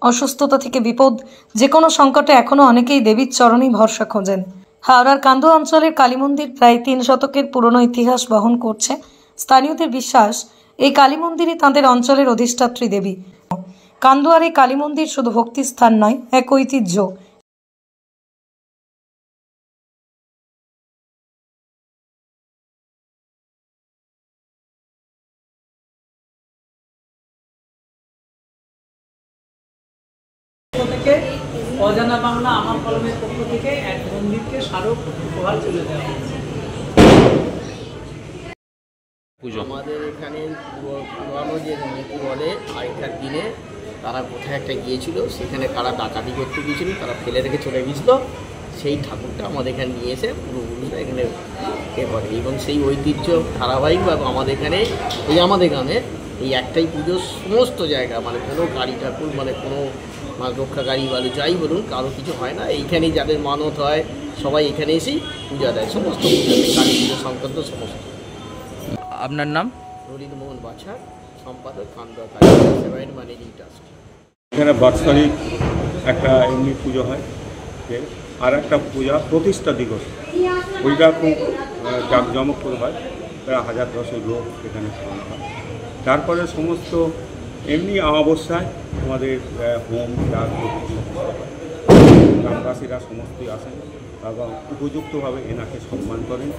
অসুস্থতা থেকে বিপদ, যে কোনো সংকটে এখনো অনেকেই দেবীর চরণেই ভরসা খোঁজেন। হাওড়ার কান্দুয়া অঞ্চলের কালী মন্দির প্রায় 3 শতকের পুরনো ইতিহাস বহন করছে। স্থানীয়দের বিশ্বাস, এই কালী মন্দিরই তাঁদের অঞ্চলের অধিষ্ঠাত্রী দেবী। কান্দুয়ার এই কালী মন্দির শুধু ভক্তির স্থান নয়, এক ঐতিহ্য। থেকে অজানা বাংলা আমার কলমের পক্ষ থেকে এক মন্দিরকে স্মারক উপহার চলে দেওয়া হয়েছে। আমাদের এখানে পুরানো যে নীতি বলে আগেকার দিনে তারা কোথায় একটা গিয়েছিল, সেখানে কারা ডাকাতি করতে গিয়েছিল, তারা ফেলে রেখে চলে গিয়েছিল। সেই ঠাকুরটা আমাদের এখানে নিয়ে এসে পূর্বপুরুষরা এখানে এ করে, এবং সেই ঐতিহ্য ধারাবাহিকভাবে আমাদের এখানে আমাদের গ্রামে এই একটাই পুজো সমস্ত জায়গা, মানে কোনো গাড়ি ঠাকুর, মানে কোনো রক্ষা গাড়ি বলে যাই বলুন, কারো কিছু হয় না। এইখানেই যাদের মানত হয় সবাই এখানে এসেই পূজা দেয়, সমস্ত পুজো, কালী পুজো সংক্রান্ত সমস্ত। আপনার নাম? রবীন্দ্র মোহন বাছার, সম্পাদক, কান্দুয়া কালী সেবায়ন ম্যানেজিং ট্রাস্ট। এখানে বাৎসরিক একটা এমনি পুজো হয়, আর একটা পূজা প্রতিষ্ঠা দিবস, ওইটা খুব জাঁকজমক করে হয়, প্রায় 1000-1000 লোক এখানে পালন হয়। তারপরে সমস্ত এমনি অমাবস্যায় আমাদের হোম গ্রামবাসীরা সমস্তই আসেন এবং উপযুক্তভাবে এনাকে সম্মান করেন,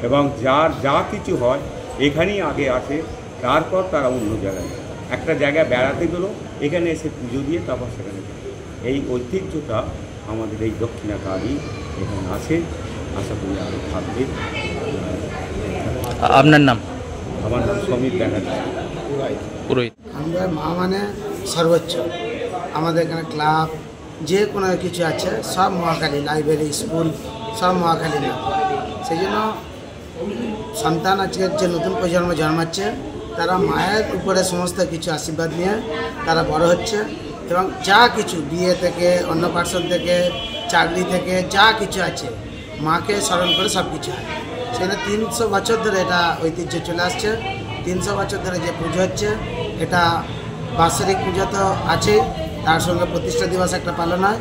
এবং যার যা কিছু হয় এখানেই আগে আসে, তারপর তারা অন্য জায়গায় একটা জায়গায় বেড়াতে গেলো, এখানে এসে পুজো দিয়ে তারপর সেখানে এই ঐতিহ্যটা আমাদের এই দক্ষিণা কালী এখানে আছে। আশা করি আরও থাকবে। আপনার নাম? আমার নাম সমীর ব্যানার্জি, পুরোহিত। আমরা মা মানে সর্বোচ্চ, আমাদের এখানে ক্লাব যে কোনো কিছু আছে সব মহাকালী, লাইব্রেরি, স্কুল সব মহাকালী না। সেই জন্য সন্তান আজকের যে নতুন প্রজন্ম জন্মাচ্ছে তারা মায়ের উপরে সমস্ত কিছু আশীর্বাদ নিয়ে তারা বড় হচ্ছে, এবং যা কিছু বিয়ে থেকে, অন্নপ্রাশন থেকে, চাকরি থেকে যা কিছু আছে মাকে স্মরণ করে সব কিছু হয়। সেখানে 300 বছর ধরে এটা ঐতিহ্য চলে আসছে। 300 বছর ধরে যে পুজো হচ্ছে, এটা বাৎসরিক পুজো তো আছে, তার সঙ্গে প্রতিষ্ঠা দিবস একটা পালন হয়।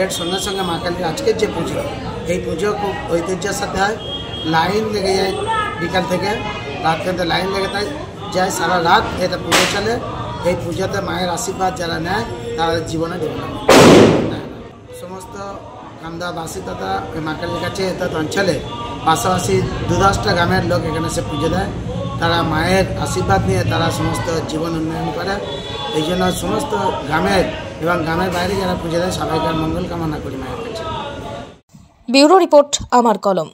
এর সঙ্গে সঙ্গে মা কালীর আজকের যে পুজো, এই পুজো খুব ঐতিহ্যের সাথে হয়। লাইন লেগে যায় বিকাল থেকে রাত পর্যন্ত, লাইন লেগে যায় সারা রাত এটা পুজো চলে। এই পুজোতে মায়ের আশীর্বাদ যারা নেয় তারা জীবনে ডেভেলপমেন্ট। সমস্ত কান্দুয়াবাসী তথা মা কালীর কাছে অঞ্চলে পাশাপাশি 2-10টা গ্রামের লোক এখানে এসে পুজো দেয়। তারা মায়ের আশীর্বাদ নিয়ে তারা সমস্ত জীবন উন্নয়ন করে। এই জন্য সমস্ত গ্রামের এবং গ্রামের বাইরে যারা পুজো দেয় সবাইকার মঙ্গল কামনা করি মায়ের কাছে। ব্যুরো রিপোর্ট, আমার কলম।